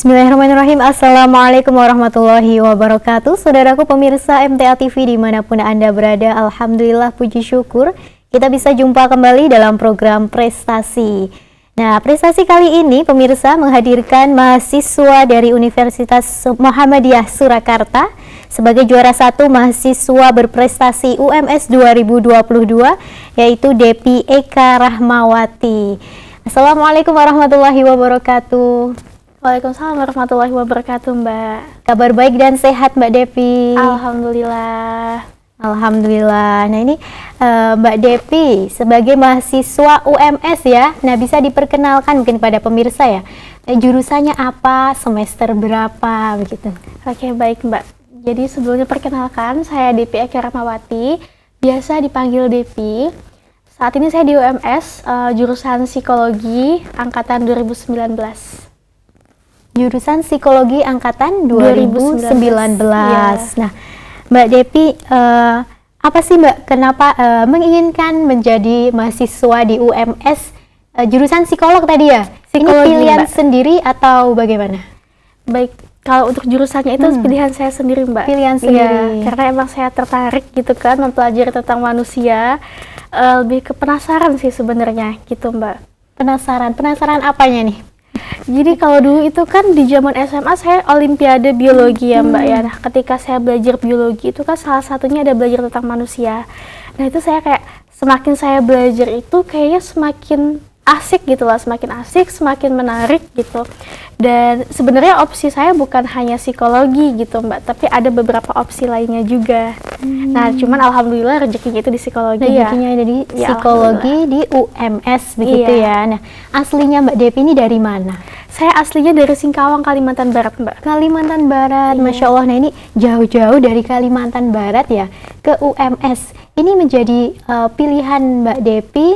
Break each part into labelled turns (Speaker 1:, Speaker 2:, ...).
Speaker 1: Bismillahirrahmanirrahim. Assalamualaikum warahmatullahi wabarakatuh. Saudaraku pemirsa MTA TV dimanapun Anda berada, alhamdulillah puji syukur kita bisa jumpa kembali dalam program Prestasi. Nah, prestasi kali ini pemirsa menghadirkan mahasiswa dari Universitas Muhammadiyah Surakarta sebagai juara 1 mahasiswa berprestasi UMS 2022, yaitu Depi Eka Rahmawati. Assalamualaikum warahmatullahi wabarakatuh.
Speaker 2: Waalaikumsalam warahmatullahi wabarakatuh, Mbak.
Speaker 1: Kabar baik dan sehat, Mbak Depi?
Speaker 2: Alhamdulillah.
Speaker 1: Alhamdulillah. Nah, ini Mbak Depi sebagai mahasiswa UMS ya. Nah, bisa diperkenalkan mungkin pada pemirsa ya. Jurusannya apa, semester berapa begitu?
Speaker 2: Oke, baik, Mbak. Jadi sebelumnya perkenalkan, saya Depi Eka Rahmawati, biasa dipanggil Depi. Saat ini saya di UMS, jurusan Psikologi angkatan 2019.
Speaker 1: Jurusan Psikologi angkatan 2019.
Speaker 2: Ya.
Speaker 1: Nah, Mbak Depi, apa sih Mbak, kenapa menginginkan menjadi mahasiswa di UMS jurusan psikolog tadi ya? Ini
Speaker 2: Psikologi,
Speaker 1: pilihan
Speaker 2: Mbak.
Speaker 1: Sendiri atau bagaimana?
Speaker 2: Baik, kalau untuk jurusannya itu pilihan saya sendiri, Mbak.
Speaker 1: Pilihan
Speaker 2: Iya,
Speaker 1: sendiri.
Speaker 2: karena emang saya tertarik gitu kan mempelajari tentang manusia, lebih ke penasaran sih sebenarnya gitu, Mbak.
Speaker 1: Penasaran apanya nih?
Speaker 2: Jadi kalau dulu itu kan di zaman SMA saya olimpiade biologi ya, Mbak ya. Nah, ketika saya belajar biologi itu kan salah satunya ada belajar tentang manusia. Nah, itu saya kayak semakin saya belajar itu kayaknya semakin asik gitu lah, semakin asik, semakin menarik gitu. Dan sebenarnya opsi saya bukan hanya psikologi gitu, Mbak, tapi ada beberapa opsi lainnya juga. Nah, cuman alhamdulillah rezekinya itu di psikologi ya.
Speaker 1: Rezekinya ada di
Speaker 2: Ya,
Speaker 1: psikologi di UMS begitu
Speaker 2: Iya.
Speaker 1: ya. Nah, aslinya Mbak Depi ini dari mana?
Speaker 2: Saya aslinya dari Singkawang, Kalimantan Barat, Mbak.
Speaker 1: Kalimantan Barat,
Speaker 2: Iya.
Speaker 1: Masya Allah. Nah, ini jauh-jauh dari Kalimantan Barat ya ke UMS. Ini menjadi pilihan Mbak Depi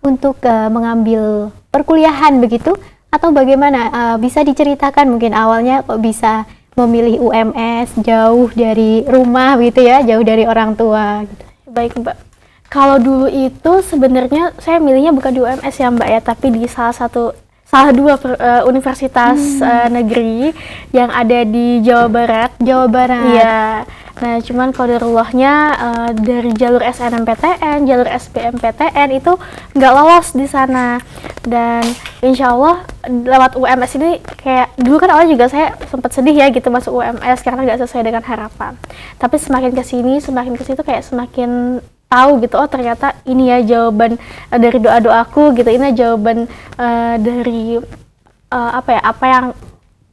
Speaker 1: untuk mengambil perkuliahan begitu atau bagaimana? Bisa diceritakan mungkin awalnya kok bisa memilih UMS jauh dari rumah gitu ya, jauh dari orang tua gitu.
Speaker 2: Baik, Mbak. Kalau dulu itu sebenarnya saya milihnya bukan di UMS ya, Mbak ya, tapi di salah dua universitas negeri yang ada di Jawa Barat.
Speaker 1: Jawa Barat.
Speaker 2: Iya. Nah, cuman qadarullahnya dari jalur SNMPTN, jalur SBMPTN itu nggak lolos di sana. Dan insya Allah lewat UMS ini kayak dulu kan awalnya juga saya sempat sedih ya gitu masuk UMS karena nggak sesuai dengan harapan. Tapi semakin kesini, semakin kesitu kayak semakin tahu gitu, oh ternyata ini ya jawaban dari doa-doaku gitu, ini jawaban dari apa yang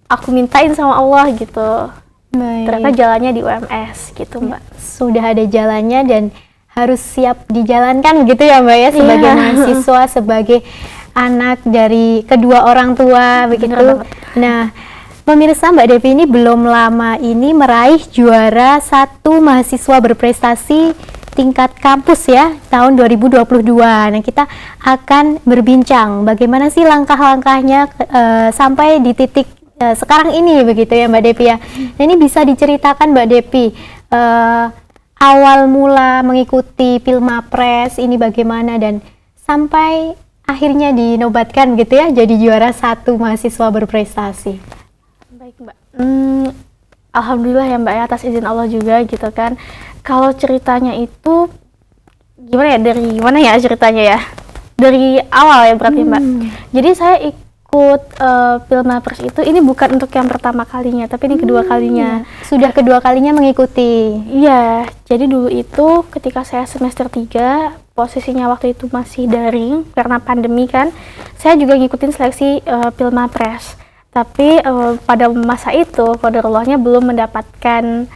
Speaker 2: aku mintain sama Allah gitu.
Speaker 1: Baik.
Speaker 2: Ternyata jalannya di UMS gitu, Mbak.
Speaker 1: Sudah ada jalannya dan harus siap dijalankan begitu ya Mbak ya, sebagai
Speaker 2: Iya.
Speaker 1: mahasiswa, sebagai anak dari kedua orang tua begitu.
Speaker 2: banget.
Speaker 1: Nah, pemirsa, Mbak Depi ini belum lama ini meraih juara 1 mahasiswa berprestasi tingkat kampus ya tahun 2022. Nah, kita akan berbincang bagaimana sih langkah-langkahnya sampai di titik sekarang ini begitu ya Mbak Depi ya. Nah, ini bisa diceritakan Mbak Depi awal mula mengikuti Pilmapres ini bagaimana dan sampai akhirnya dinobatkan gitu ya jadi juara 1 mahasiswa berprestasi.
Speaker 2: Baik, Mbak. Alhamdulillah ya, Mbak ya, atas izin Allah juga gitu kan. Kalau ceritanya itu gimana ya, dari mana ya ceritanya ya? Dari awal ya berarti, Mbak. Jadi saya ikut Pilmapres itu ini bukan untuk yang pertama kalinya, tapi ini kedua kalinya.
Speaker 1: Sudah kedua kalinya mengikuti.
Speaker 2: Iya, jadi dulu itu ketika saya semester 3, posisinya waktu itu masih daring karena pandemi kan. Saya juga ngikutin seleksi Pilmapres. Tapi pada masa itu qadarullahnya belum mendapatkan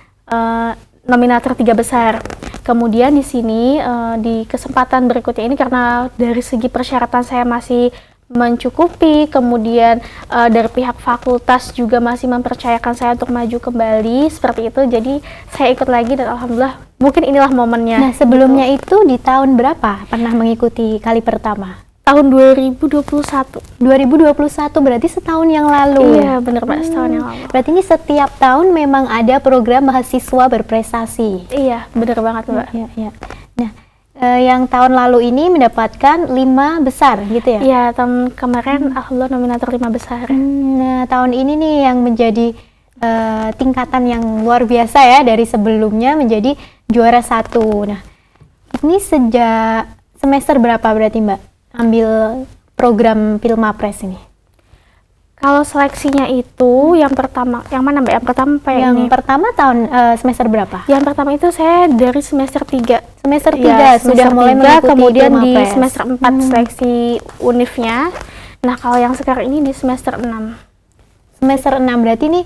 Speaker 2: nominator 3 besar. Kemudian di sini di kesempatan berikutnya ini karena dari segi persyaratan saya masih mencukupi, kemudian dari pihak fakultas juga masih mempercayakan saya untuk maju kembali seperti itu, jadi saya ikut lagi dan alhamdulillah mungkin inilah momennya.
Speaker 1: Nah, sebelumnya itu di tahun berapa pernah mengikuti kali pertama?
Speaker 2: Tahun 2021.
Speaker 1: 2021 berarti setahun yang lalu.
Speaker 2: Iya, benar, Mbak, setahun yang lalu.
Speaker 1: Berarti ini setiap tahun memang ada program mahasiswa berprestasi.
Speaker 2: Iya, benar banget, Mbak.
Speaker 1: Iya, iya. Nah, yang tahun lalu ini mendapatkan 5 besar gitu ya?
Speaker 2: Iya, tahun kemarin alhamdulillah nominator 5 besar.
Speaker 1: Nah, tahun ini nih yang menjadi tingkatan yang luar biasa ya, dari sebelumnya menjadi juara 1. Nah, ini sejak semester berapa berarti Mbak ambil program Pilmapres ini?
Speaker 2: Kalau seleksinya itu yang pertama, yang mana Mbak? Yang pertama apa
Speaker 1: Yang
Speaker 2: ini?
Speaker 1: pertama tahun semester berapa?
Speaker 2: Yang pertama itu saya dari semester 3.
Speaker 1: Semester 3
Speaker 2: Ya,
Speaker 1: sudah
Speaker 2: semester
Speaker 1: mulai
Speaker 2: 3,
Speaker 1: mengikuti
Speaker 2: kemudian di
Speaker 1: Pilmapres.
Speaker 2: semester 4 seleksi unifnya. Nah, kalau yang sekarang ini di semester 6.
Speaker 1: Semester 6 berarti ini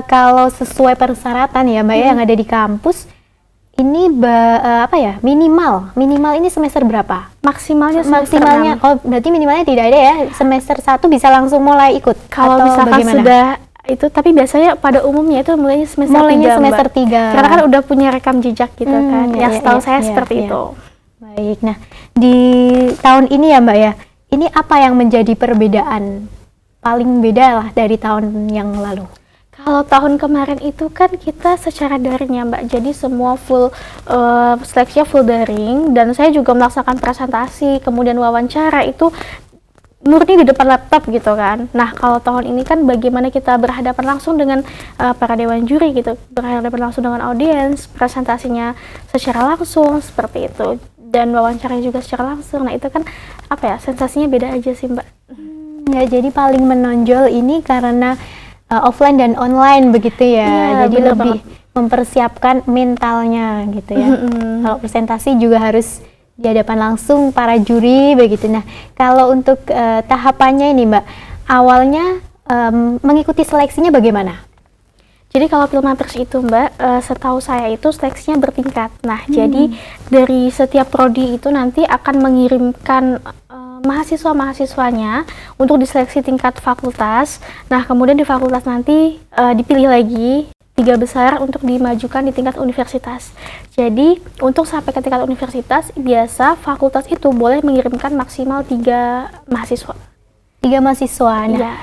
Speaker 1: kalau sesuai persyaratan ya Mbak ya, yang ada di kampus ini apa ya, minimal ini semester berapa?
Speaker 2: Maksimalnya semester
Speaker 1: Maksimalnya
Speaker 2: 6.
Speaker 1: oh berarti minimalnya tidak ada ya, semester 1 bisa langsung mulai ikut
Speaker 2: Kalau
Speaker 1: atau
Speaker 2: misalkan
Speaker 1: bagaimana?
Speaker 2: sudah itu, tapi biasanya pada umumnya itu mulainya semester 3,
Speaker 1: semester
Speaker 2: Mbak.
Speaker 1: 3.
Speaker 2: Karena kan udah punya rekam jejak gitu kan.
Speaker 1: Ya,
Speaker 2: Yang setahu saya
Speaker 1: ya,
Speaker 2: seperti
Speaker 1: ya.
Speaker 2: itu.
Speaker 1: Baik, nah di tahun ini ya Mbak ya, ini apa yang menjadi perbedaan paling beda lah dari tahun yang lalu?
Speaker 2: Kalau tahun kemarin itu kan kita secara daring ya Mbak, jadi semua full seleksinya full daring, dan saya juga melaksanakan presentasi, kemudian wawancara itu murni di depan laptop gitu kan. Nah, kalau tahun ini kan bagaimana kita berhadapan langsung dengan para dewan juri gitu, berhadapan langsung dengan audiens, presentasinya secara langsung seperti itu, dan wawancara juga secara langsung. Nah, itu kan apa ya, sensasinya beda aja sih Mbak.
Speaker 1: Ya, jadi paling menonjol ini karena offline dan online begitu ya.
Speaker 2: Iya,
Speaker 1: Jadi
Speaker 2: bener
Speaker 1: lebih mempersiapkan mentalnya gitu ya. Kalau presentasi juga harus di hadapan langsung para juri begitu. Nah, kalau untuk tahapannya ini Mbak, awalnya mengikuti seleksinya bagaimana?
Speaker 2: Jadi kalau Pilmapres itu Mbak, setahu saya itu seleksinya bertingkat. Nah, jadi dari setiap prodi itu nanti akan mengirimkan mahasiswa-mahasiswanya untuk diseleksi tingkat fakultas. Nah, kemudian di fakultas nanti dipilih lagi 3 besar untuk dimajukan di tingkat universitas. Jadi, untuk sampai ke tingkat universitas, biasa fakultas itu boleh mengirimkan maksimal 3 mahasiswa.
Speaker 1: 3 mahasiswa. Nah,
Speaker 2: Iya.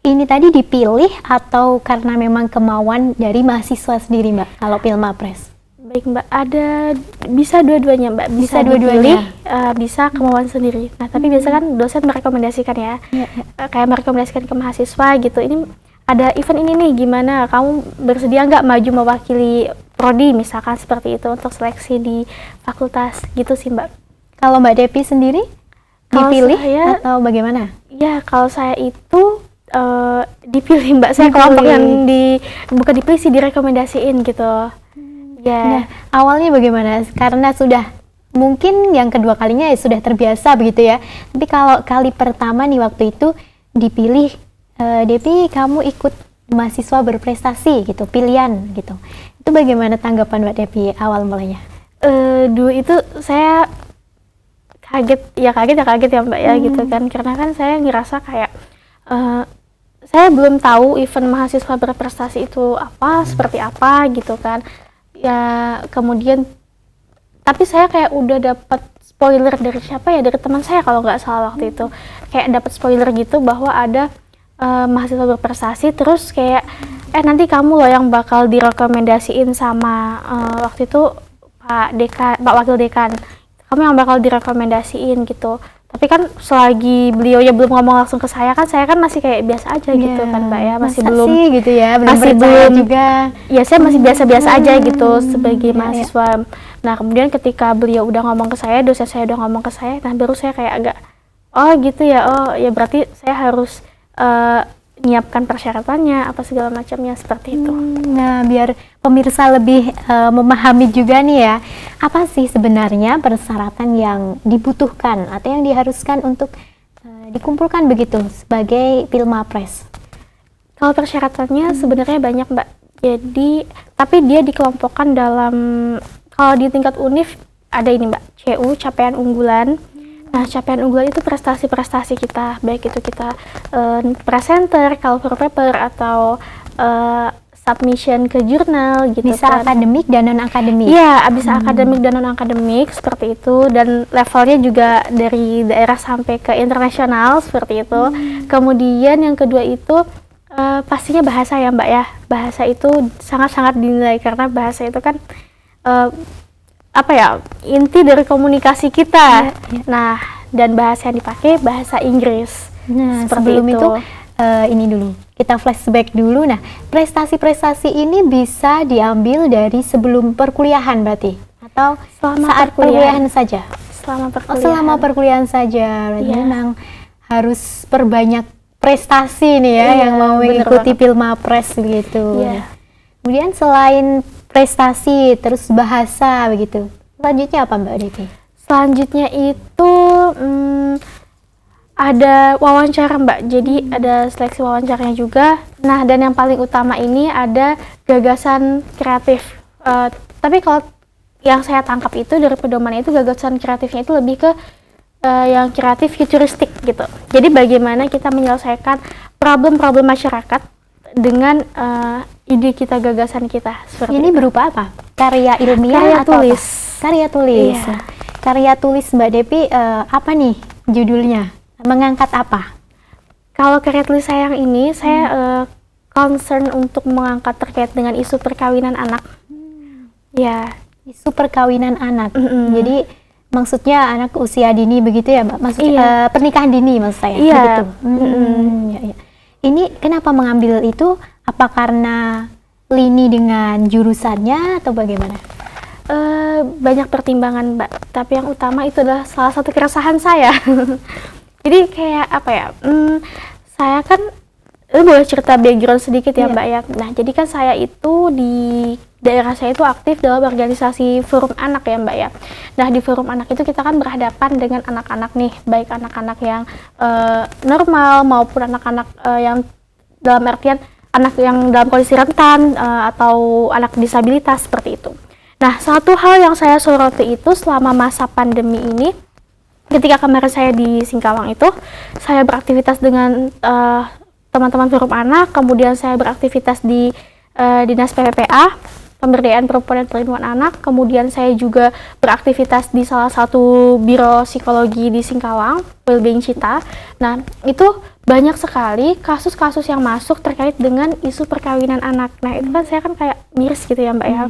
Speaker 1: ini tadi dipilih atau karena memang kemauan dari mahasiswa sendiri Mbak kalau Pilmapres?
Speaker 2: Baik Mbak, ada bisa dua-duanya Mbak,
Speaker 1: Bisa
Speaker 2: bisa
Speaker 1: dua-duanya.
Speaker 2: dipilih, bisa kemauan sendiri. Nah, tapi biasa kan dosen merekomendasikan ya, kayak merekomendasikan ke mahasiswa gitu, ini ada event ini nih, gimana, kamu bersedia nggak maju mewakili prodi misalkan seperti itu untuk seleksi di fakultas gitu sih Mbak.
Speaker 1: Kalau Mbak Depi sendiri
Speaker 2: Kalau
Speaker 1: dipilih
Speaker 2: saya-
Speaker 1: atau bagaimana?
Speaker 2: Ya, kalau saya itu dipilih Mbak, saya
Speaker 1: Dipilih.
Speaker 2: kelompok yang bukan dipilih sih, direkomendasiin gitu. Ya.
Speaker 1: Nah, awalnya bagaimana? Karena sudah mungkin yang kedua kalinya ya sudah terbiasa begitu ya. Tapi kalau kali pertama nih waktu itu dipilih, Depi kamu ikut mahasiswa berprestasi gitu, pilihan gitu. Itu bagaimana tanggapan Mbak Depi awal mulanya?
Speaker 2: Dulu itu saya kaget ya Mbak ya gitu kan, karena kan saya ngerasa kayak saya belum tahu event mahasiswa berprestasi itu apa, seperti apa gitu kan ya. Kemudian tapi saya kayak udah dapat spoiler dari siapa ya, dari teman saya kalau nggak salah waktu itu, kayak dapat spoiler gitu bahwa ada mahasiswa berprestasi, terus kayak nanti kamu loh yang bakal direkomendasiin sama waktu itu Pak Wakil Dekan, kamu yang bakal direkomendasiin gitu. Tapi kan selagi beliau ya belum ngomong langsung ke saya kan masih kayak biasa aja gitu kan Mbak ya, masih
Speaker 1: Masa
Speaker 2: belum
Speaker 1: sih gitu ya, belum
Speaker 2: masih
Speaker 1: percaya
Speaker 2: belum
Speaker 1: juga.
Speaker 2: ya, saya masih biasa-biasa aja gitu sebagai
Speaker 1: Iya,
Speaker 2: mahasiswa. Nah, kemudian ketika beliau udah ngomong ke saya, dosen saya udah ngomong ke saya, nah baru saya kayak agak oh gitu ya, oh ya berarti saya harus nyiapkan persyaratannya apa segala macamnya seperti itu.
Speaker 1: Nah, biar pemirsa lebih memahami juga nih ya, apa sih sebenarnya persyaratan yang dibutuhkan atau yang diharuskan untuk dikumpulkan begitu sebagai Pilmapres?
Speaker 2: Kalau persyaratannya sebenarnya banyak Mbak. Jadi, tapi dia dikelompokkan dalam, kalau di tingkat univ ada ini Mbak, CU, capaian unggulan. Nah, capaian unggulan itu prestasi-prestasi kita, baik itu kita presenter, cover paper, atau submission ke jurnal gitu.
Speaker 1: Bisa
Speaker 2: kan.
Speaker 1: akademik dan non akademik.
Speaker 2: Iya, bisa akademik dan non akademik seperti itu, dan levelnya juga dari daerah sampai ke internasional seperti itu. Kemudian yang kedua itu pastinya bahasa ya Mbak ya. Bahasa itu sangat-sangat dinilai karena bahasa itu kan apa ya, inti dari komunikasi kita.
Speaker 1: Iya.
Speaker 2: Nah, dan bahasa yang dipakai bahasa Inggris.
Speaker 1: Nah,
Speaker 2: Seperti
Speaker 1: sebelum
Speaker 2: itu.
Speaker 1: itu ini dulu, kita flashback dulu. Nah, prestasi-prestasi ini bisa diambil dari sebelum perkuliahan berarti? Atau
Speaker 2: Selama
Speaker 1: saat
Speaker 2: perkuliahan.
Speaker 1: perkuliahan saja?
Speaker 2: Selama
Speaker 1: Oh,
Speaker 2: perkuliahan.
Speaker 1: selama perkuliahan saja. Berarti
Speaker 2: Iya.
Speaker 1: memang harus perbanyak prestasi nih ya,
Speaker 2: Iya,
Speaker 1: yang mau
Speaker 2: bener
Speaker 1: mengikuti
Speaker 2: banget.
Speaker 1: Pilmapres begitu.
Speaker 2: Iya.
Speaker 1: Kemudian selain prestasi, terus bahasa begitu. Selanjutnya apa Mbak Devi?
Speaker 2: Selanjutnya itu ada wawancara Mbak, jadi ada seleksi wawancaranya juga. Nah, dan yang paling utama ini ada gagasan kreatif. Tapi kalau yang saya tangkap itu dari pedomannya itu gagasan kreatifnya itu lebih ke yang kreatif futuristik gitu. Jadi bagaimana kita menyelesaikan problem-problem masyarakat dengan ide kita, gagasan kita. Seperti
Speaker 1: Ini
Speaker 2: itu.
Speaker 1: berupa apa? Karya ilmiah
Speaker 2: Karya
Speaker 1: atau
Speaker 2: tulis.
Speaker 1: apa? Karya tulis.
Speaker 2: Iya.
Speaker 1: Nah, karya tulis Mbak Devi apa nih judulnya? Mengangkat apa?
Speaker 2: Kalau karya tulis saya yang ini, saya concern untuk mengangkat terkait dengan isu perkawinan anak. Ya,
Speaker 1: Isu perkawinan anak.
Speaker 2: Mm-mm.
Speaker 1: Jadi maksudnya anak usia dini begitu ya Mbak? Maksudnya
Speaker 2: Iya.
Speaker 1: pernikahan dini maksud saya.
Speaker 2: Iya.
Speaker 1: Begitu. Ya, ya. Ini kenapa mengambil itu? Apa karena lini dengan jurusannya atau bagaimana?
Speaker 2: banyak pertimbangan Mbak, tapi yang utama itu adalah salah satu keresahan saya. Jadi kayak apa ya, saya kan, boleh cerita background sedikit ya
Speaker 1: Iya.
Speaker 2: Mbak ya. Nah, jadi kan saya itu di daerah saya itu aktif dalam organisasi forum anak ya Mbak ya. Nah, di forum anak itu kita kan berhadapan dengan anak-anak nih, baik anak-anak yang normal maupun anak-anak yang dalam artian anak yang dalam kondisi rentan atau anak disabilitas seperti itu. Nah, satu hal yang saya soroti itu selama masa pandemi ini, ketika kemarin saya di Singkawang itu, saya beraktivitas dengan teman-teman forum anak, kemudian saya beraktivitas di Dinas PPPA, Pemberdayaan Perempuan dan Perlindungan Anak, kemudian saya juga beraktivitas di salah satu biro psikologi di Singkawang, Wellbeing Cita. Nah, itu banyak sekali kasus-kasus yang masuk terkait dengan isu perkawinan anak. Nah, itu kan saya kan kayak miris gitu ya Mbak ya.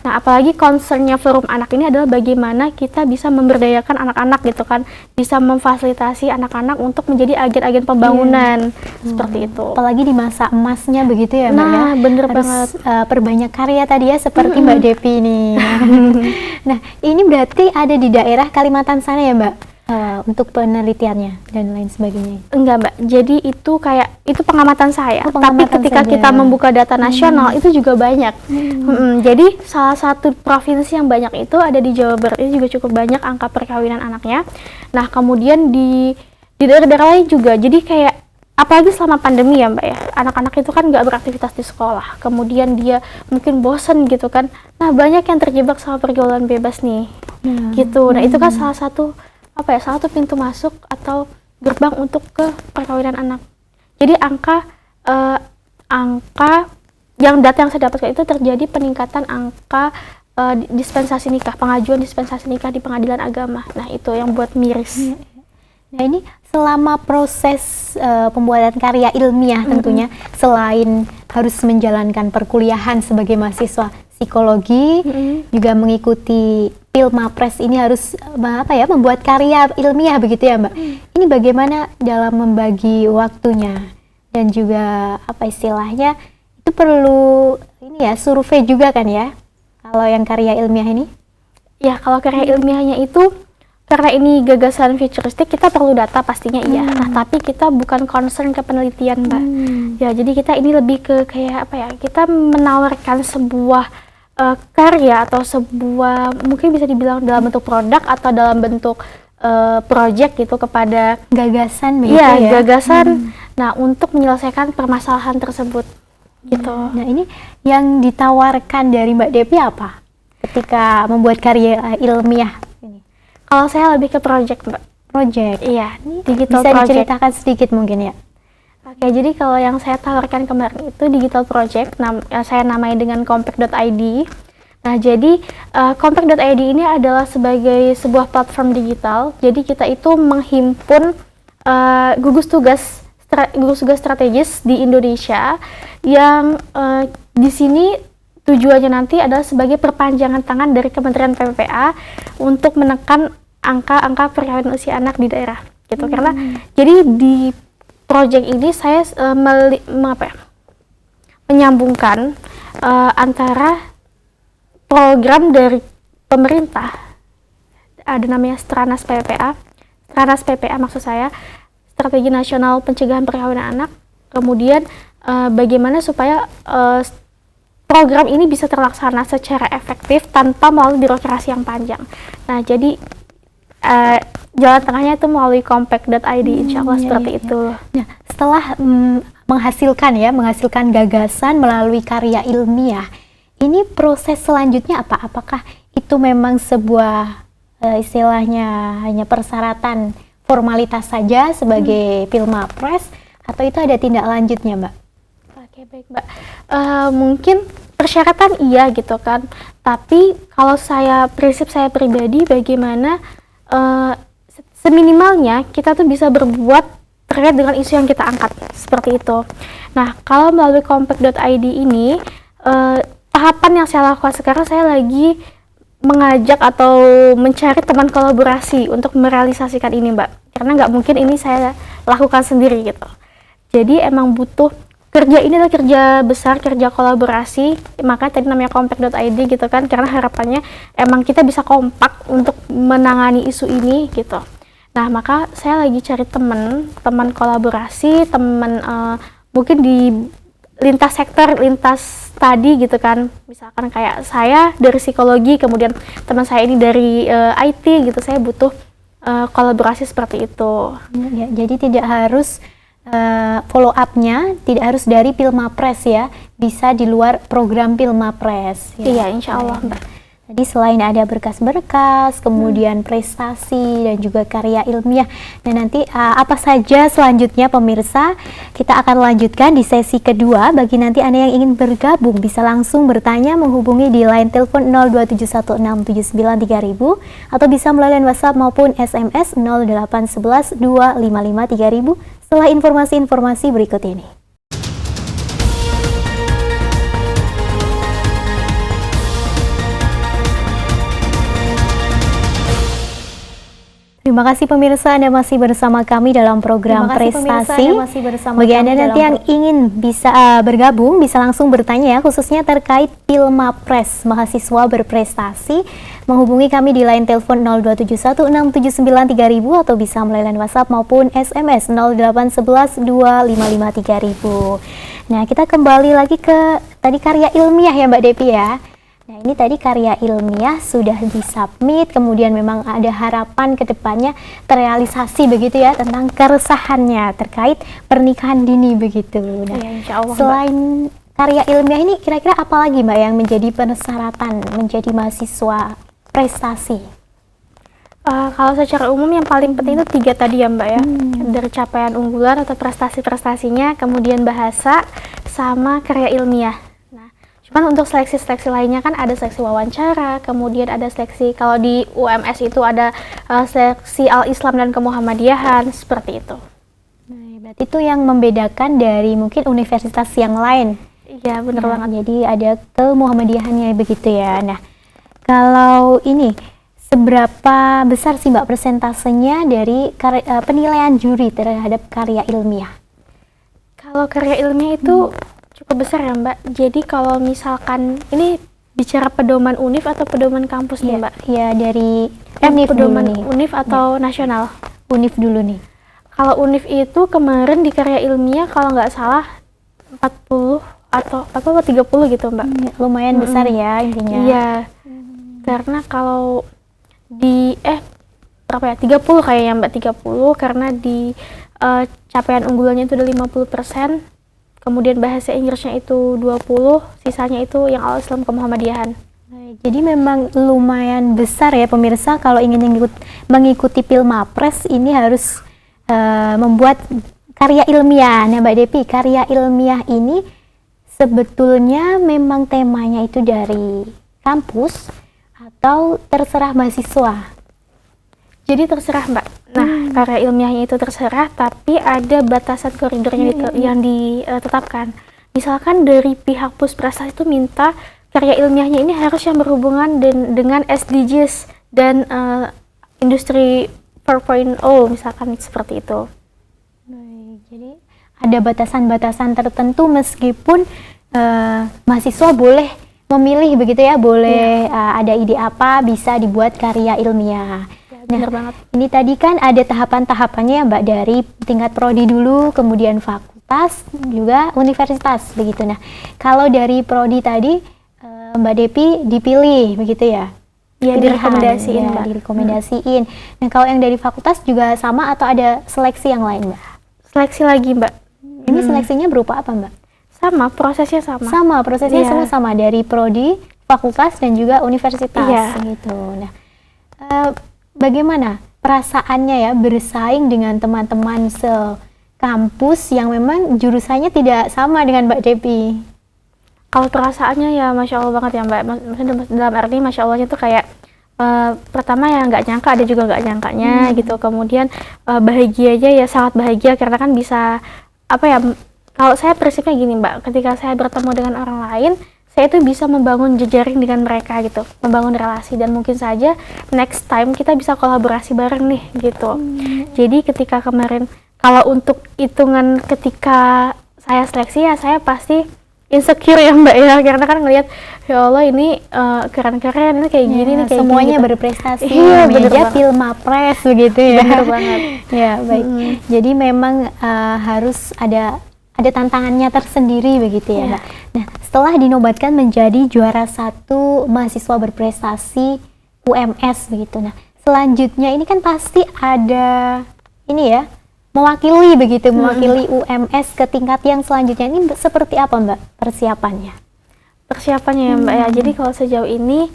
Speaker 2: Nah, apalagi concernnya forum anak ini adalah bagaimana kita bisa memberdayakan anak-anak gitu kan, bisa memfasilitasi anak-anak untuk menjadi agen-agen pembangunan, seperti itu.
Speaker 1: Apalagi di masa emasnya begitu ya Mbak ya.
Speaker 2: Nah, bener
Speaker 1: Harus
Speaker 2: banget.
Speaker 1: perbanyak karya tadi ya seperti Mbak Devi nih. Nah, ini berarti ada di daerah Kalimantan sana ya Mbak? Untuk penelitiannya dan lain sebagainya.
Speaker 2: Enggak Mbak, jadi itu kayak, itu pengamatan saya.
Speaker 1: Oh,
Speaker 2: Tapi
Speaker 1: pengamatan
Speaker 2: ketika
Speaker 1: saja.
Speaker 2: kita membuka data nasional, itu juga banyak. Jadi salah satu provinsi yang banyak itu ada di Jawa Barat, ini juga cukup banyak angka perkawinan anaknya. Nah, kemudian di daerah-daerah lain juga, jadi kayak, apalagi selama pandemi ya Mbak ya, anak-anak itu kan nggak beraktivitas di sekolah, kemudian dia mungkin bosen gitu kan. Nah, banyak yang terjebak sama pergaulan bebas nih, gitu. Nah, itu kan salah satu salah satu pintu masuk atau gerbang untuk ke perkawinan anak. Jadi angka yang data yang saya dapatkan itu terjadi peningkatan angka dispensasi nikah, pengajuan dispensasi nikah di pengadilan agama. Nah, itu yang buat miris.
Speaker 1: Nah, ini selama proses pembuatan karya ilmiah tentunya, selain harus menjalankan perkuliahan sebagai mahasiswa psikologi, juga mengikuti Pilmapres ini harus membuat karya ilmiah begitu ya Mbak. Ini bagaimana dalam membagi waktunya dan juga istilahnya itu perlu ini ya survei juga kan ya kalau yang karya ilmiah ini?
Speaker 2: Ya, kalau karya ilmiahnya itu karena ini gagasan futuristik, kita perlu data pastinya iya. Nah, tapi kita bukan concern ke penelitian Mbak. Ya, jadi kita ini lebih ke kayak kita menawarkan sebuah karya atau sebuah, mungkin bisa dibilang dalam bentuk produk atau dalam bentuk project gitu kepada
Speaker 1: Gagasan begitu
Speaker 2: iya,
Speaker 1: ya?
Speaker 2: gagasan. Nah, untuk menyelesaikan permasalahan tersebut gitu.
Speaker 1: Nah, ini yang ditawarkan dari Mbak Devi apa ketika membuat karya ilmiah ini?
Speaker 2: Kalau saya lebih ke project Mbak.
Speaker 1: Project.
Speaker 2: Iya,
Speaker 1: Ini
Speaker 2: digital
Speaker 1: bisa
Speaker 2: project.
Speaker 1: diceritakan sedikit mungkin ya?
Speaker 2: Oke, jadi kalau yang saya tawarkan kemarin itu digital project, saya namai dengan compact.id. Nah, jadi compact.id ini adalah sebagai sebuah platform digital. Jadi kita itu menghimpun gugus tugas strategis di Indonesia yang di sini tujuannya nanti adalah sebagai perpanjangan tangan dari Kementerian PPPA untuk menekan angka-angka perkawinan usia anak di daerah gitu. Karena jadi di proyek ini saya menyambungkan antara program dari pemerintah, ada namanya Stranas PPA maksud saya, Strategi Nasional Pencegahan Perkawinan Anak. Kemudian bagaimana supaya program ini bisa terlaksana secara efektif tanpa melalui birokrasi yang panjang. Nah, jadi jalan tengahnya itu melalui compact.id, insya Allah seperti itu.
Speaker 1: Nah, setelah menghasilkan gagasan melalui karya ilmiah, ini proses selanjutnya apa? Apakah itu memang sebuah istilahnya hanya persyaratan formalitas saja sebagai Pilmapres, atau itu ada tindak lanjutnya, Mbak?
Speaker 2: Oke, baik, Mbak. Mungkin persyaratan iya gitu kan, tapi kalau prinsip saya pribadi, bagaimana seminimalnya kita tuh bisa berbuat terkait dengan isu yang kita angkat, seperti itu. Nah, kalau melalui compact.id ini, tahapan yang saya lakukan sekarang, saya lagi mengajak atau mencari teman kolaborasi untuk merealisasikan ini, Mbak. Karena nggak mungkin ini saya lakukan sendiri gitu. Jadi emang butuh kerja, ini adalah kerja besar, kerja kolaborasi, maka tadi namanya compact.id gitu kan, karena harapannya emang kita bisa kompak untuk menangani isu ini gitu. Nah, maka saya lagi cari teman kolaborasi, mungkin di lintas sektor, lintas tadi gitu kan, misalkan kayak saya dari psikologi, kemudian teman saya ini dari IT gitu, saya butuh kolaborasi seperti itu.
Speaker 1: Ya, jadi tidak harus follow up-nya tidak harus dari Pilmapres ya, bisa di luar program Pilmapres. Ya.
Speaker 2: Iya, insya Allah, Mbak.
Speaker 1: Jadi selain ada berkas-berkas, kemudian prestasi dan juga karya ilmiah. Dan nanti apa saja selanjutnya pemirsa, kita akan lanjutkan di sesi kedua. Bagi nanti Anda yang ingin bergabung bisa langsung bertanya menghubungi di line telepon 02716793000 atau bisa melalui WhatsApp maupun SMS 08112553000 setelah informasi-informasi berikut ini. Terima kasih pemirsa, Anda masih bersama kami dalam program prestasi. Bagi Anda nanti yang ingin bisa bergabung, bisa langsung bertanya ya, khususnya terkait Pilmapres mahasiswa berprestasi, menghubungi kami di line telepon 02716793000 atau bisa melalui WhatsApp maupun SMS 08112553000. Nah, kita kembali lagi ke tadi karya ilmiah ya Mbak Depi ya. Nah, ini tadi karya ilmiah sudah disubmit, kemudian memang ada harapan ke depannya terrealisasi begitu ya, tentang keresahannya terkait pernikahan dini begitu. Nah,
Speaker 2: ya, insya Allah,
Speaker 1: selain karya ilmiah ini, kira-kira apa lagi Mbak yang menjadi persyaratan menjadi mahasiswa prestasi?
Speaker 2: Kalau secara umum yang paling penting itu 3 tadi ya Mbak ya, dari capaian unggulan atau prestasi-prestasinya, kemudian bahasa, sama karya ilmiah. Cuman untuk seleksi-seleksi lainnya kan ada seleksi wawancara, kemudian ada seleksi, kalau di UMS itu ada seleksi Al-Islam dan Kemuhammadiyahan, seperti itu.
Speaker 1: Nah, berarti itu yang membedakan dari mungkin universitas yang lain.
Speaker 2: Iya, benar banget.
Speaker 1: Jadi ada Kemuhammadiyahannya begitu ya. Nah, kalau ini, seberapa besar sih Mbak persentasenya dari penilaian juri terhadap karya ilmiah?
Speaker 2: Kalau karya ilmiah itu cukup besar ya Mbak. Jadi kalau misalkan ini bicara pedoman UNIF atau pedoman kampus nih Mbak?
Speaker 1: Ya, dari UNIF
Speaker 2: pedoman
Speaker 1: dulu nih.
Speaker 2: UNIF atau nasional?
Speaker 1: UNIF dulu nih.
Speaker 2: Kalau UNIF itu kemarin di karya ilmiah kalau nggak salah 40 atau 30 gitu Mbak.
Speaker 1: Lumayan besar ya intinya.
Speaker 2: Iya. Karena kalau di berapa ya? 30 kayaknya Mbak, 30 karena di capaian unggulannya itu udah 50%. Kemudian bahasa Inggrisnya itu 20, sisanya itu yang Al-Islam Kemuhammadiyahan.
Speaker 1: Jadi memang lumayan besar ya pemirsa, kalau ingin mengikuti Pilmapres ini harus membuat karya ilmiah. Nah Mbak Depi, karya ilmiah ini sebetulnya memang temanya itu dari kampus atau terserah mahasiswa? Jadi terserah Mbak. Nah, karya ilmiahnya itu terserah, tapi ada batasan koridornya yang ditetapkan. Misalkan dari pihak Pusprestasi itu minta
Speaker 2: karya ilmiahnya ini harus yang berhubungan dengan SDGs dan industri 4.0 misalkan seperti itu.
Speaker 1: Baik, jadi ada batasan-batasan tertentu meskipun mahasiswa boleh memilih begitu ya, boleh ada ide apa bisa dibuat karya ilmiah.
Speaker 2: Benar banget.
Speaker 1: Ini tadi kan ada tahapan-tahapannya ya Mbak, dari tingkat prodi dulu, kemudian fakultas, juga universitas begitu. Nah, kalau dari prodi tadi Mbak Depi dipilih begitu ya?
Speaker 2: Ya, direkomendasiin,
Speaker 1: ya,
Speaker 2: Mbak.
Speaker 1: direkomendasiin. Nah, kalau yang dari fakultas juga sama atau ada seleksi yang lain Mbak?
Speaker 2: Seleksi lagi, Mbak.
Speaker 1: Ini seleksinya berupa apa Mbak?
Speaker 2: Sama, prosesnya sama.
Speaker 1: Sama, prosesnya
Speaker 2: Iya.
Speaker 1: semua sama dari prodi, fakultas dan juga universitas gitu. Nah, bagaimana perasaannya ya bersaing dengan teman-teman sekampus yang memang jurusannya tidak sama dengan Mbak Depi?
Speaker 2: Kalau perasaannya ya Masya Allah banget ya Mbak. Maksudnya dalam arti Masya Allahnya tuh kayak pertama ya nggak nyangka, ada juga nggak nyangkanya gitu. Kemudian bahagia aja ya, sangat bahagia karena kan bisa apa ya, kalau saya prinsipnya gini Mbak, ketika saya bertemu dengan orang lain, saya itu bisa membangun jejaring dengan mereka gitu, membangun relasi, dan mungkin saja next time kita bisa kolaborasi bareng nih gitu. Jadi ketika kemarin, kalau untuk hitungan ketika saya seleksi ya saya pasti insecure ya Mbak ya, karena kan ngelihat ya Allah ini keren-keren, ini kayak gini nih, kayak
Speaker 1: semuanya
Speaker 2: gini, gitu.
Speaker 1: berprestasi,
Speaker 2: Iya, bener
Speaker 1: meja
Speaker 2: banget.
Speaker 1: Filmapres begitu ya.
Speaker 2: Bener banget.
Speaker 1: Ya baik. Jadi memang harus ada tantangannya tersendiri begitu ya Mbak. Nah, setelah dinobatkan menjadi juara 1 mahasiswa berprestasi UMS begitu. Nah, selanjutnya ini kan pasti ada ini ya, mewakili begitu, mewakili UMS ke tingkat yang selanjutnya. Ini seperti apa Mbak persiapannya?
Speaker 2: Persiapannya ya Mbak ya. Jadi kalau sejauh ini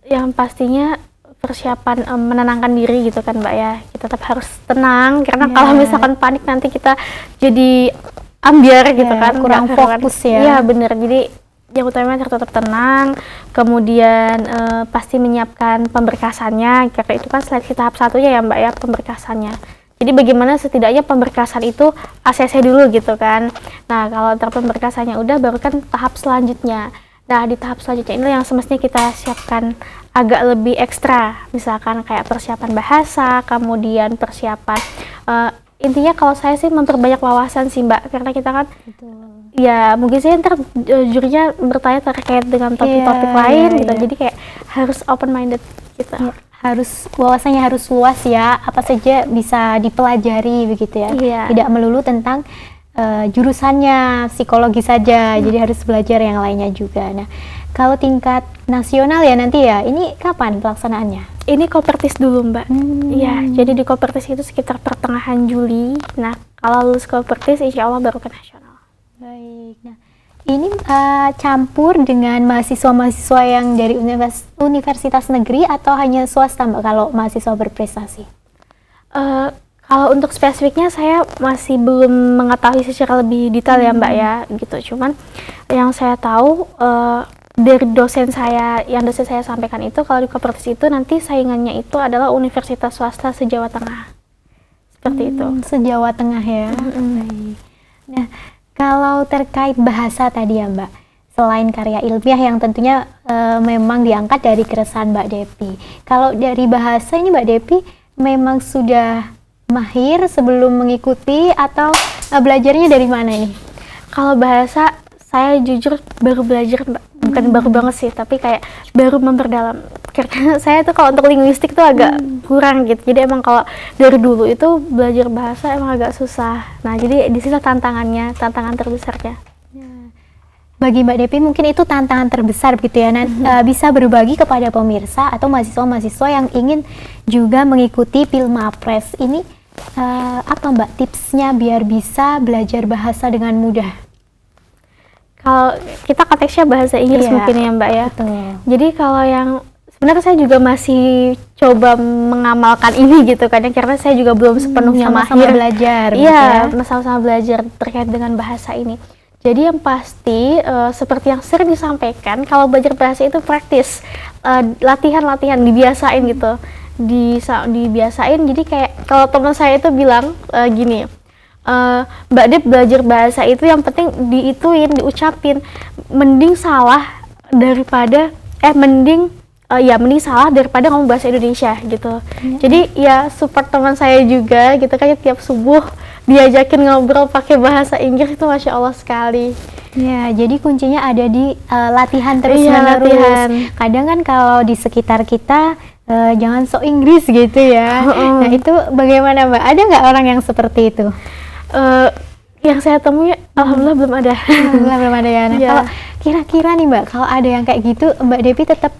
Speaker 2: yang pastinya persiapan menenangkan diri gitu kan Mbak ya. Kita tetap harus tenang karena kalau misalkan panik nanti kita jadi ambiar gitu kan,
Speaker 1: kurang
Speaker 2: nggak
Speaker 1: fokus ya.
Speaker 2: Iya bener. Jadi yang utama tetap tenang, kemudian pasti menyiapkan pemberkasannya, karena itu kan seleksi tahap 1-nya ya Mbak ya, pemberkasannya. Jadi bagaimana setidaknya pemberkasan itu ACC dulu gitu kan. Nah kalau pemberkasannya udah, baru kan tahap selanjutnya. Nah di tahap selanjutnya ini yang semestinya kita siapkan agak lebih ekstra, misalkan kayak persiapan bahasa, kemudian persiapan intinya kalau saya sih memperbanyak wawasan sih Mbak, karena kita kan ya mungkin sih ntar jurinya bertanya terkait dengan topik-topik lain gitu, jadi kayak harus open minded gitu.
Speaker 1: Harus wawasannya harus luas ya, apa saja bisa dipelajari begitu ya. Tidak melulu tentang jurusannya psikologi saja, jadi harus belajar yang lainnya juga. Nah, kalau tingkat nasional ya nanti ya, ini kapan pelaksanaannya?
Speaker 2: Ini Kopertis dulu Mbak. Iya, jadi di Kopertis itu sekitar pertengahan Juli. Nah, kalau lulus Kopertis insya Allah baru ke nasional.
Speaker 1: Baik, nah ini campur dengan mahasiswa-mahasiswa yang dari universitas negeri atau hanya swasta Mbak kalau mahasiswa berprestasi?
Speaker 2: Kalau untuk spesifiknya saya masih belum mengetahui secara lebih detail ya Mbak ya, gitu. Cuman yang saya tahu dari dosen saya, yang dosen saya sampaikan itu, kalau di Kopertis itu nanti saingannya itu adalah universitas swasta se-Jawa Tengah. Seperti itu.
Speaker 1: Se-Jawa Tengah ya. Baik. Nah, kalau terkait bahasa tadi ya Mbak, selain karya ilmiah yang tentunya memang diangkat dari keresahan Mbak Depi, kalau dari bahasa ini Mbak Depi memang sudah mahir sebelum mengikuti atau belajarnya dari mana ini?
Speaker 2: Kalau bahasa saya jujur baru belajar Mbak, bukan baru banget sih, tapi kayak baru memperdalam. Karena saya tuh kalau untuk linguistik tuh agak kurang gitu. Jadi emang kalau dari dulu itu belajar bahasa emang agak susah. Nah, jadi di sini tantangannya, tantangan terbesarnya.
Speaker 1: Bagi Mbak Depi mungkin itu tantangan terbesar begitu ya. Bisa berbagi kepada pemirsa atau mahasiswa-mahasiswa yang ingin juga mengikuti Filmapres ini, apa Mbak tipsnya biar bisa belajar bahasa dengan mudah?
Speaker 2: Kalau kita konteksnya bahasa Inggris mungkin ya Mbak ya.
Speaker 1: Betul.
Speaker 2: Jadi kalau yang sebenarnya saya juga masih coba mengamalkan ini gitu kan, karena saya juga belum sepenuhnya
Speaker 1: sama-sama
Speaker 2: mahir
Speaker 1: belajar.
Speaker 2: Iya, sama-sama belajar terkait dengan bahasa ini. Jadi yang pasti seperti yang sering disampaikan, kalau belajar bahasa itu praktis, latihan-latihan, dibiasain gitu, dibiasain. Jadi kayak kalau teman saya itu bilang gini, Mbak Dep belajar bahasa itu yang penting diucapin, mending salah daripada mending salah daripada ngomong bahasa Indonesia gitu. Jadi ya support teman saya juga gitu kan, tiap subuh diajakin ngobrol pakai bahasa Inggris itu Masya Allah sekali.
Speaker 1: Ya, jadi kuncinya ada di latihan terus
Speaker 2: Iya,
Speaker 1: menerus.
Speaker 2: latihan.
Speaker 1: Kadang kan kalau di sekitar kita jangan sok Inggris gitu ya. Nah itu bagaimana Mbak? Ada nggak orang yang seperti itu?
Speaker 2: Yang saya temui alhamdulillah belum ada.
Speaker 1: Alhamdulillah belum ada ya. Nah,
Speaker 2: Iya.
Speaker 1: kalau kira-kira nih Mbak, kalau ada yang kayak gitu, Mbak Devi tetap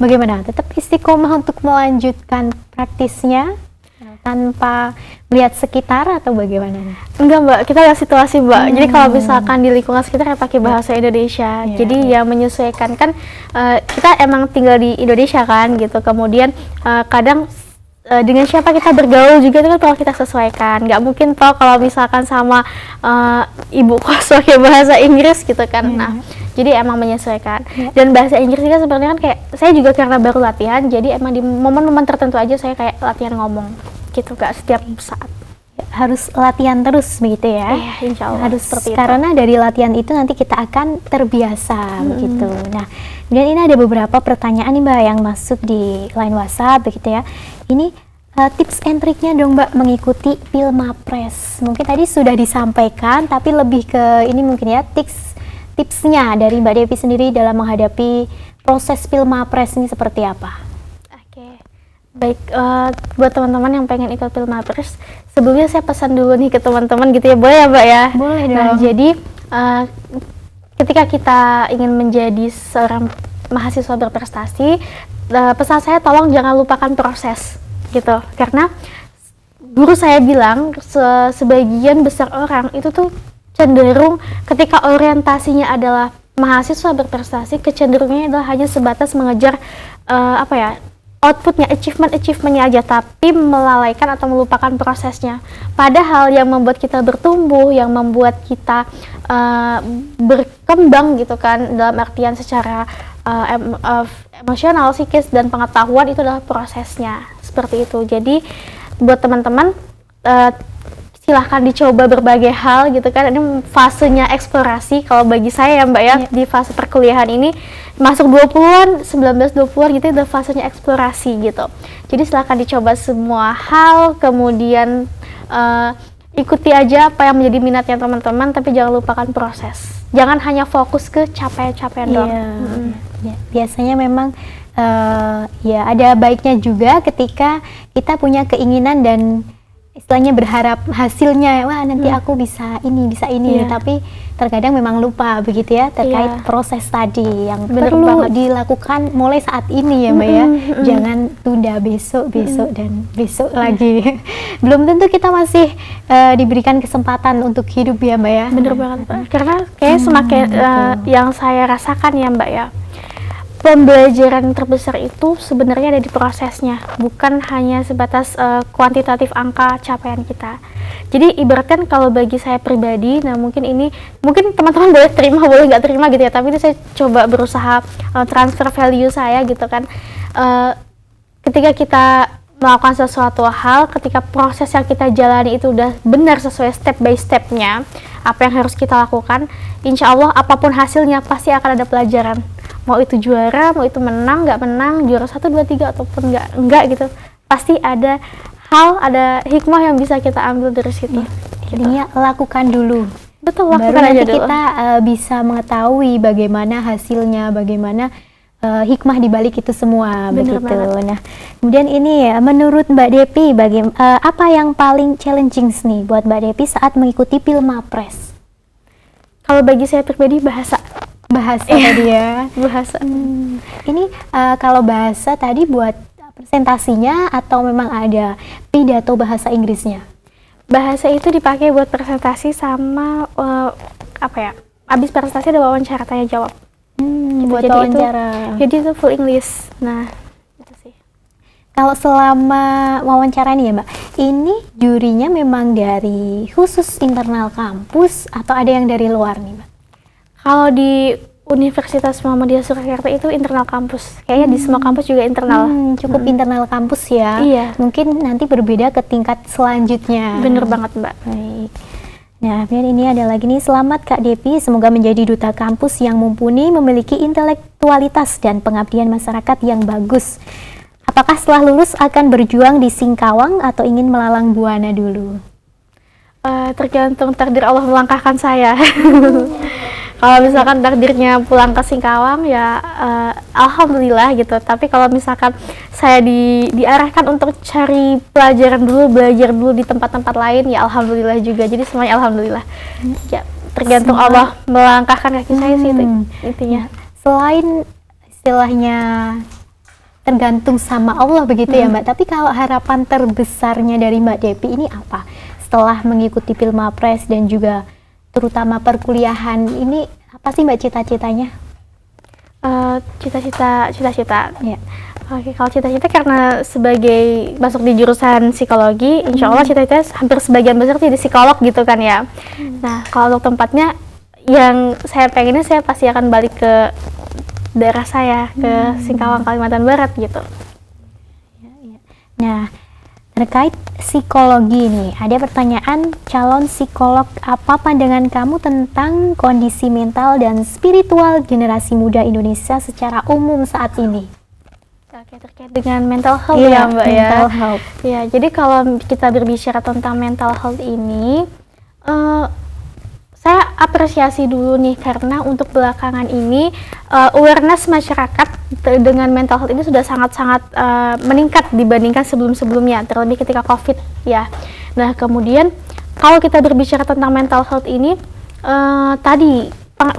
Speaker 1: bagaimana? Tetap istiqomah untuk melanjutkan praktisnya tanpa melihat sekitar atau bagaimana nih?
Speaker 2: Enggak Mbak, kita lihat situasi Mbak. Jadi kalau misalkan di lingkungan sekitar ya pakai bahasa Indonesia.
Speaker 1: Iya,
Speaker 2: Jadi ya menyesuaikan kan, kita emang tinggal di Indonesia kan gitu. Kemudian kadang dengan siapa kita bergaul juga itu kan kalau kita sesuaikan. Nggak mungkin toh kalau misalkan sama ibu kos pakai bahasa Inggris gitu kan. Nah, jadi emang menyesuaikan. Dan bahasa Inggris kan sebenarnya kan kayak saya juga karena baru latihan, jadi emang di momen-momen tertentu aja saya kayak latihan ngomong gitu, gak setiap saat.
Speaker 1: Harus latihan terus begitu ya.
Speaker 2: Iya, insya Allah
Speaker 1: Harus
Speaker 2: seperti itu.
Speaker 1: karena dari latihan itu nanti kita akan terbiasa begitu. Nah, kemudian ini ada beberapa pertanyaan nih Mbak yang masuk di line WhatsApp begitu ya. Ini tips and triknya dong Mbak mengikuti Pilmapres. Mungkin tadi sudah disampaikan, tapi lebih ke ini mungkin ya tipsnya dari Mbak Devi sendiri dalam menghadapi proses Pilmapres ini seperti apa?
Speaker 2: Oke, baik, buat teman-teman yang pengen ikut Pilmapres, sebelumnya saya pesan dulu nih ke teman-teman gitu ya, boleh ya Mbak ya?
Speaker 1: Boleh dong.
Speaker 2: Nah, jadi ketika kita ingin menjadi seorang mahasiswa berprestasi, pesan saya tolong jangan lupakan proses gitu, karena guru saya bilang sebagian besar orang itu tuh cenderung ketika orientasinya adalah mahasiswa berprestasi, kecenderungannya adalah hanya sebatas mengejar outputnya, achievementnya aja, tapi melalaikan atau melupakan prosesnya. Padahal yang membuat kita bertumbuh, yang membuat kita berkembang gitu kan, dalam artian secara emosional, psikis, dan pengetahuan itu adalah prosesnya, seperti itu. Jadi buat teman-teman silahkan dicoba berbagai hal gitu kan, ini fasenya eksplorasi kalau bagi saya ya Mbak ya, di fase perkuliahan ini masuk 20-an, 19-20-an gitu udah fasenya eksplorasi gitu. Jadi silahkan dicoba semua hal, kemudian ikuti aja apa yang menjadi minatnya teman-teman, tapi jangan lupakan proses. Jangan hanya fokus ke capaian-capaian doang.
Speaker 1: Ya, biasanya memang ya ada baiknya juga ketika kita punya keinginan dan istilahnya berharap hasilnya, wah nanti aku bisa ini, tapi terkadang memang lupa begitu ya terkait proses tadi yang perlu dilakukan mulai saat ini ya Mbak ya. Jangan tunda besok dan besok lagi. Belum tentu kita masih diberikan kesempatan untuk hidup ya Mbak ya.
Speaker 2: Bener banget Mbak, karena kayak semakin yang saya rasakan ya Mbak ya, pembelajaran terbesar itu sebenarnya ada di prosesnya, bukan hanya sebatas kuantitatif angka capaian kita. Jadi ibaratkan kalau bagi saya pribadi, nah mungkin teman-teman boleh terima, boleh nggak terima gitu ya, tapi ini saya coba berusaha transfer value saya gitu kan. Ketika kita melakukan sesuatu hal, ketika proses yang kita jalani itu udah benar sesuai step by stepnya, apa yang harus kita lakukan, insya Allah apapun hasilnya pasti akan ada pelajaran. Mau itu juara, mau itu menang, nggak menang, juara 1, 2, 3 ataupun nggak gitu, pasti ada hikmah yang bisa kita ambil dari situ.
Speaker 1: Jadinya lakukan dulu.
Speaker 2: Betul, lakukan
Speaker 1: baru
Speaker 2: aja
Speaker 1: nanti
Speaker 2: dulu.
Speaker 1: kita bisa mengetahui bagaimana hasilnya, bagaimana hikmah di balik itu semua.
Speaker 2: Bener
Speaker 1: begitu.
Speaker 2: banget.
Speaker 1: Nah, kemudian ini ya, menurut Mbak Devi, apa yang paling challenging nih buat Mbak Devi saat mengikuti Pilmapres?
Speaker 2: Kalau bagi saya pribadi bahasa
Speaker 1: Tadi ya.
Speaker 2: bahasa.
Speaker 1: Ini kalau bahasa tadi buat presentasinya atau memang ada pidato bahasa Inggrisnya?
Speaker 2: Bahasa itu dipakai buat presentasi sama abis presentasi ada wawancara tanya jawab.
Speaker 1: Buat
Speaker 2: jadi
Speaker 1: wawancara.
Speaker 2: Jadi itu full English. Nah, itu sih.
Speaker 1: Kalau selama wawancara ini ya Mbak, ini jurinya memang dari khusus internal kampus atau ada yang dari luar nih Mbak?
Speaker 2: Kalau di Universitas Muhammadiyah Surakarta itu internal kampus. Kayaknya di semua kampus juga internal.
Speaker 1: Cukup internal kampus ya.
Speaker 2: Iya.
Speaker 1: Mungkin nanti berbeda ke tingkat selanjutnya.
Speaker 2: Bener banget Mbak.
Speaker 1: Baik. Nah, kemudian ini ada lagi nih, selamat Kak Depi, semoga menjadi duta kampus yang mumpuni, memiliki intelektualitas dan pengabdian masyarakat yang bagus. Apakah setelah lulus akan berjuang di Singkawang atau ingin melalang buana dulu?
Speaker 2: Tergantung takdir Allah melangkahkan saya. Kalau misalkan takdirnya pulang ke Singkawang ya alhamdulillah gitu. Tapi kalau misalkan saya diarahkan untuk cari pelajaran dulu, belajar dulu di tempat-tempat lain ya alhamdulillah juga. Jadi semuanya alhamdulillah. Ya, tergantung Allah melangkahkan kaki saya sih itu intinya.
Speaker 1: Selain istilahnya tergantung sama Allah begitu ya Mbak, tapi kalau harapan terbesarnya dari Mbak Depi ini apa? Setelah mengikuti Pilmapres dan juga terutama perkuliahan ini, apa sih Mbak cita-citanya?
Speaker 2: Cita-cita.
Speaker 1: Ya.
Speaker 2: Oke, kalau cita-cita karena sebagai masuk di jurusan psikologi, insya Allah cita-cita hampir sebagian besar jadi psikolog gitu kan ya. Nah, kalau untuk tempatnya yang saya pengennya, saya pasti akan balik ke daerah saya, ke Singkawang, Kalimantan Barat gitu.
Speaker 1: Nah, terkait psikologi nih, ada pertanyaan, calon psikolog, apa pandangan kamu tentang kondisi mental dan spiritual generasi muda Indonesia secara umum saat ini?
Speaker 2: Oke, terkait dengan mental health
Speaker 1: Iya,
Speaker 2: ya Mbak
Speaker 1: mental health.
Speaker 2: Ya, jadi kalau kita berbicara tentang mental health ini, saya apresiasi dulu nih karena untuk belakangan ini awareness masyarakat dengan mental health ini sudah sangat-sangat meningkat dibandingkan sebelum-sebelumnya, terlebih ketika COVID ya. Nah, kemudian kalau kita berbicara tentang mental health ini, tadi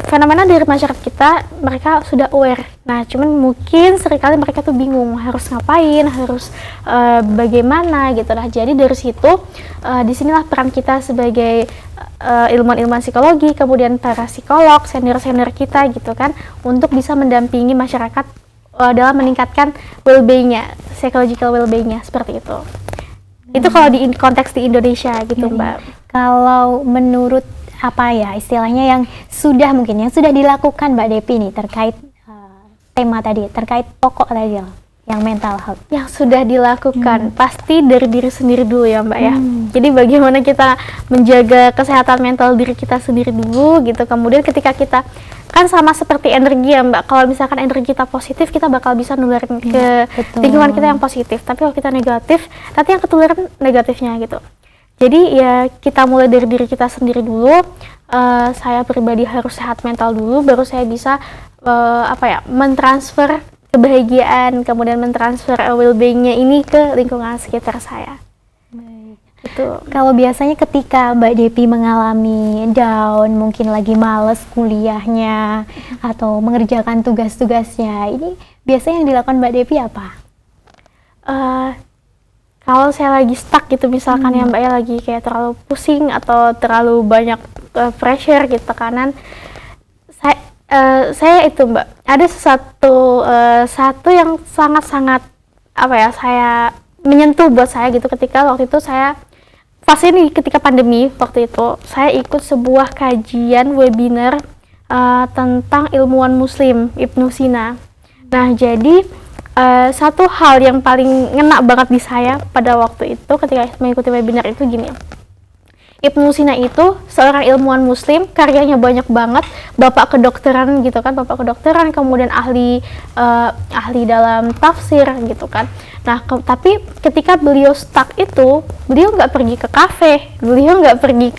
Speaker 2: fenomena dari masyarakat kita, mereka sudah aware. Nah, cuman mungkin seringkali mereka tuh bingung harus ngapain, harus bagaimana gitu lah. Jadi dari situ disinilah peran kita sebagai ilmuwan-ilmuwan psikologi, kemudian para psikolog, senior-senior kita gitu kan, untuk bisa mendampingi masyarakat dalam meningkatkan well-being-nya, psychological well-being-nya, seperti itu. Itu kalau di konteks di Indonesia gitu Mbak.
Speaker 1: Kalau menurut apa ya istilahnya yang sudah dilakukan Mbak Depi nih terkait tema tadi, terkait pokok tadi loh, yang mental health
Speaker 2: yang sudah dilakukan pasti dari diri sendiri dulu ya Mbak ya. Jadi bagaimana kita menjaga kesehatan mental diri kita sendiri dulu gitu. Kemudian ketika kita kan sama seperti energi ya Mbak, kalau misalkan energi kita positif, kita bakal bisa nularin ke lingkungan kita yang positif. Tapi kalau kita negatif, nanti yang ketularan negatifnya gitu. Jadi ya kita mulai dari diri kita sendiri dulu. Saya pribadi harus sehat mental dulu, baru saya bisa mentransfer kebahagiaan, kemudian mentransfer well-being-nya ini ke lingkungan sekitar saya.
Speaker 1: Baik.
Speaker 2: Itu.
Speaker 1: Kalau biasanya ketika Mbak Depi mengalami down, mungkin lagi males kuliahnya atau mengerjakan tugas-tugasnya, ini biasanya yang dilakukan Mbak Depi apa?
Speaker 2: Kalau saya lagi stuck gitu misalkan ya Mbak ya, lagi kayak terlalu pusing atau terlalu banyak pressure gitu, tekanan, saya itu Mbak, ada satu yang sangat-sangat saya menyentuh buat saya gitu, ketika waktu itu saya fase ini ketika pandemi waktu itu, saya ikut sebuah kajian webinar tentang ilmuwan muslim Ibnu Sina. Nah, jadi satu hal yang paling ngena banget di saya pada waktu itu ketika mengikuti webinar itu gini, Ibnu Sina itu seorang ilmuwan muslim, karyanya banyak banget, bapak kedokteran gitu kan, kemudian ahli dalam tafsir gitu kan. Nah, tapi ketika beliau stuck itu, beliau nggak pergi ke kafe, beliau nggak pergi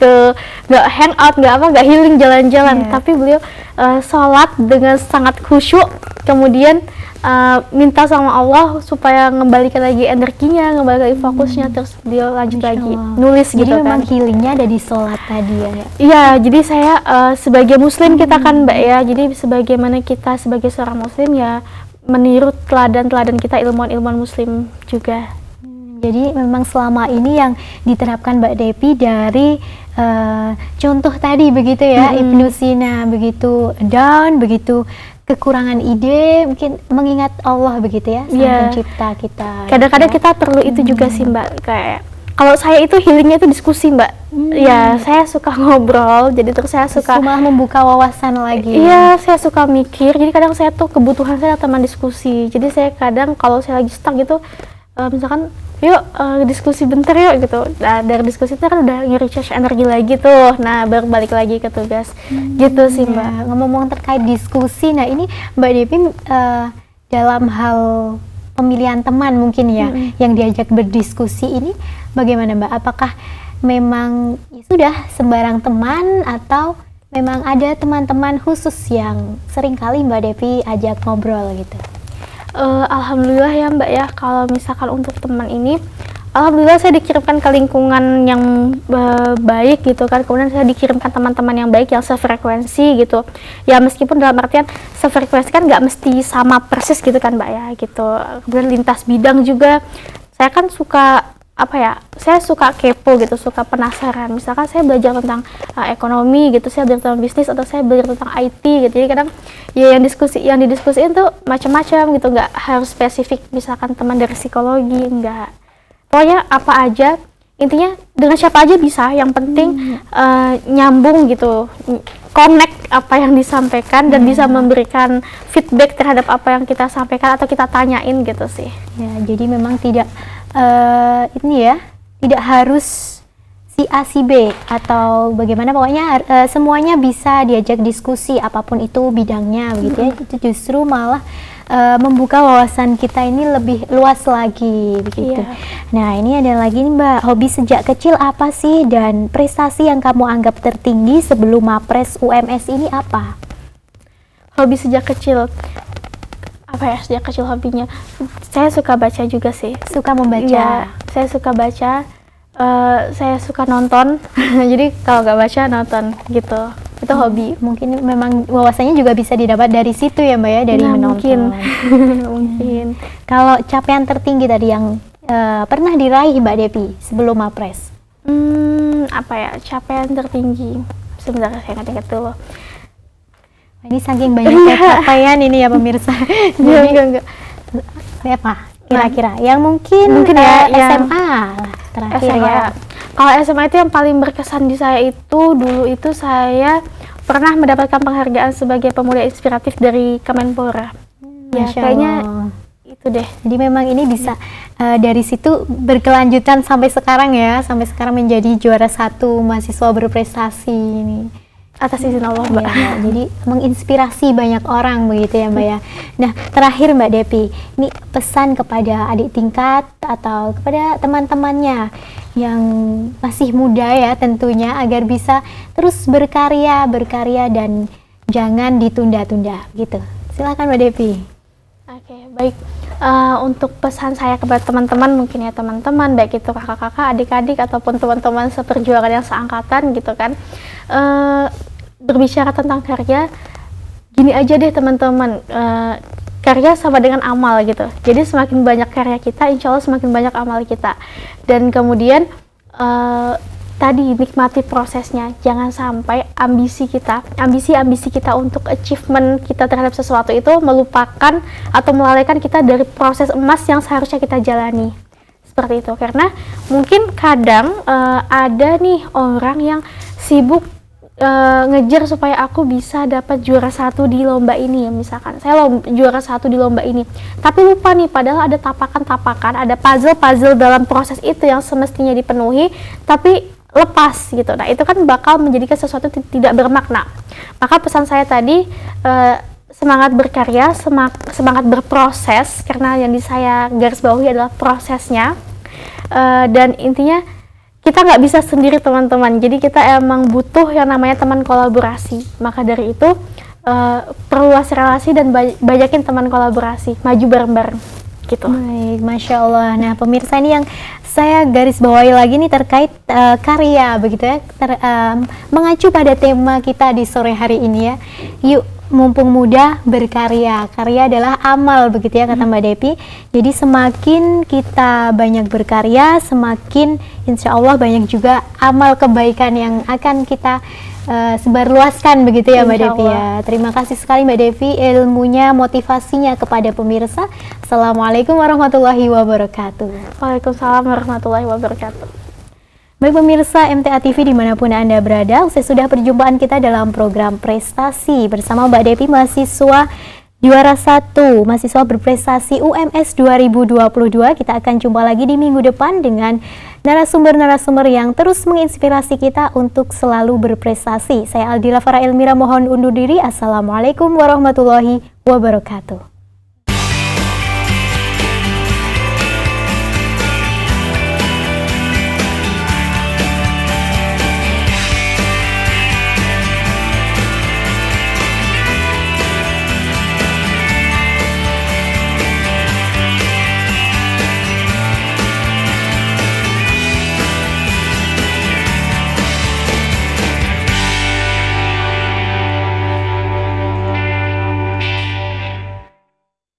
Speaker 2: nggak hangout, nggak healing jalan-jalan, tapi beliau sholat dengan sangat khusyuk, kemudian minta sama Allah supaya ngembalikan lagi energinya, ngembalikan lagi fokusnya, terus dia lanjut lagi nulis gitu kan.
Speaker 1: Jadi memang healingnya ada di sholat tadi ya?
Speaker 2: Iya, jadi saya sebagai muslim kita kan Mbak ya, jadi sebagaimana kita sebagai seorang muslim ya meniru teladan-teladan kita ilmuwan-ilmuwan muslim juga.
Speaker 1: Jadi memang selama ini yang diterapkan Mbak Depi dari contoh tadi begitu ya, Ibnu Sina begitu down, begitu kekurangan ide, mungkin mengingat Allah begitu ya, Sang Pencipta kita.
Speaker 2: Kadang-kadang kita perlu itu juga sih Mbak, kayak kalau saya itu healingnya itu diskusi Mbak. Ya, saya suka ngobrol, jadi terus saya suka
Speaker 1: malah membuka wawasan lagi.
Speaker 2: Iya, saya suka mikir. Jadi kadang saya tuh kebutuhan saya teman diskusi. Jadi saya kadang kalau saya lagi stuck gitu, misalkan yuk diskusi bentar yuk gitu. Nah, dari diskusi itu kan udah nge-recharge energi lagi tuh. Nah, baru balik lagi ke tugas. Gitu sih, Mbak.
Speaker 1: Ya, ngomong-ngomong terkait diskusi, nah ini Mbak Devi dalam hal pemilihan teman mungkin ya yang diajak berdiskusi ini bagaimana Mbak? Apakah memang ya sudah sembarang teman atau memang ada teman-teman khusus yang sering kali Mbak Devi ajak ngobrol gitu?
Speaker 2: Alhamdulillah ya Mbak ya, kalau misalkan untuk teman ini, alhamdulillah saya dikirimkan ke lingkungan yang baik gitu kan, kemudian saya dikirimkan teman-teman yang baik yang sefrekuensi gitu. Ya meskipun dalam artian sefrekuensi kan nggak mesti sama persis gitu kan Mbak ya gitu. Kemudian lintas bidang juga, saya kan suka apa ya, saya suka kepo gitu, suka penasaran. Misalkan saya belajar tentang ekonomi gitu, saya belajar tentang bisnis atau saya belajar tentang IT gitu. Jadi kadang ya yang didiskusiin tuh macam-macam gitu, nggak harus spesifik misalkan teman dari psikologi, enggak. Pokoknya apa aja, intinya dengan siapa aja bisa, yang penting nyambung gitu, connect apa yang disampaikan dan bisa memberikan feedback terhadap apa yang kita sampaikan atau kita tanyain gitu sih.
Speaker 1: Ya, jadi memang tidak ini ya, tidak harus si A si B atau bagaimana, pokoknya semuanya bisa diajak diskusi apapun itu bidangnya begitu ya. Itu justru malah membuka wawasan kita ini lebih luas lagi begitu. Nah, ini ada lagi nih Mbak, hobi sejak kecil apa sih dan prestasi yang kamu anggap tertinggi sebelum Mapres UMS ini apa?
Speaker 2: Hobi sejak kecil apa ya, sejak kecil hobinya saya suka baca juga sih.
Speaker 1: Suka membaca?
Speaker 2: Ya, saya suka baca, saya suka nonton. Jadi kalau nggak baca nonton gitu, itu hobi.
Speaker 1: Mungkin memang wawasannya juga bisa didapat dari situ ya Mbak ya, dari menonton.
Speaker 2: Mungkin.
Speaker 1: Kalau capaian tertinggi tadi yang pernah diraih Mbak Devi sebelum Mapres?
Speaker 2: Apa ya, capaian tertinggi, sebentar saya ingat-ingat dulu.
Speaker 1: Ini saking banyaknya capaian ini ya pemirsa. Jadi
Speaker 2: enggak.
Speaker 1: Apa kira-kira yang mungkin
Speaker 2: ya
Speaker 1: SMA lah terakhir
Speaker 2: SMA.
Speaker 1: ya.
Speaker 2: Kalau SMA itu yang paling berkesan di saya itu, dulu itu saya pernah mendapatkan penghargaan sebagai pemuda inspiratif dari Kemenpora. Ya kayaknya itu deh.
Speaker 1: Jadi memang ini bisa dari situ berkelanjutan sampai sekarang ya, sampai sekarang menjadi juara 1 mahasiswa berprestasi ini.
Speaker 2: Atas izin Allah Mbak.
Speaker 1: Ya, jadi menginspirasi banyak orang begitu ya Mbak ya. Nah, terakhir Mbak Devi, ini pesan kepada adik tingkat atau kepada teman-temannya yang masih muda ya tentunya, agar bisa terus berkarya dan jangan ditunda-tunda gitu. Silakan Mbak Devi.
Speaker 2: Oke, baik. Untuk pesan saya kepada teman-teman, mungkin ya teman-teman, baik itu kakak-kakak, adik-adik ataupun teman-teman seperjuangan yang seangkatan gitu kan, berbicara tentang karya, gini aja deh teman-teman, karya sama dengan amal gitu. Jadi semakin banyak karya kita, insya Allah semakin banyak amal kita. Dan kemudian tadi nikmati prosesnya, jangan sampai ambisi kita untuk achievement kita terhadap sesuatu itu melupakan atau melalaikan kita dari proses emas yang seharusnya kita jalani. Seperti itu, karena mungkin kadang ada nih orang yang sibuk ngejar supaya aku bisa dapat juara 1 di lomba ini ya, misalkan saya juara 1 di lomba ini, tapi lupa nih padahal ada tapakan-tapakan, ada puzzle-puzzle dalam proses itu yang semestinya dipenuhi tapi lepas gitu. Nah, itu kan bakal menjadikan sesuatu tidak bermakna. Maka pesan saya tadi, semangat berkarya, semangat berproses, karena yang saya garis bawahi adalah prosesnya. Dan intinya kita nggak bisa sendiri teman-teman, jadi kita emang butuh yang namanya teman kolaborasi. Maka dari itu perluas relasi dan banyakin teman kolaborasi, maju bareng-bareng gitu.
Speaker 1: Baik, Masya Allah. Nah pemirsa, ini yang saya garis bawahi lagi nih terkait karya begitu ya, mengacu pada tema kita di sore hari ini ya. Yuk mumpung muda berkarya, karya adalah amal begitu ya kata Mbak Devi. Jadi semakin kita banyak berkarya, semakin insya Allah banyak juga amal kebaikan yang akan kita sebarluaskan begitu ya Mbak Devi ya. Terima kasih sekali Mbak Devi ilmunya, motivasinya kepada pemirsa. Assalamualaikum warahmatullahi wabarakatuh.
Speaker 2: Waalaikumsalam warahmatullahi wabarakatuh.
Speaker 1: Baik pemirsa MTA TV dimanapun Anda berada, usai sudah perjumpaan kita dalam program prestasi bersama Mbak Devi, mahasiswa juara 1 mahasiswa berprestasi UMS 2022. Kita akan jumpa lagi di minggu depan dengan narasumber-narasumber yang terus menginspirasi kita untuk selalu berprestasi. Saya Aldila Farah Elmira mohon undur diri. Assalamualaikum warahmatullahi wabarakatuh.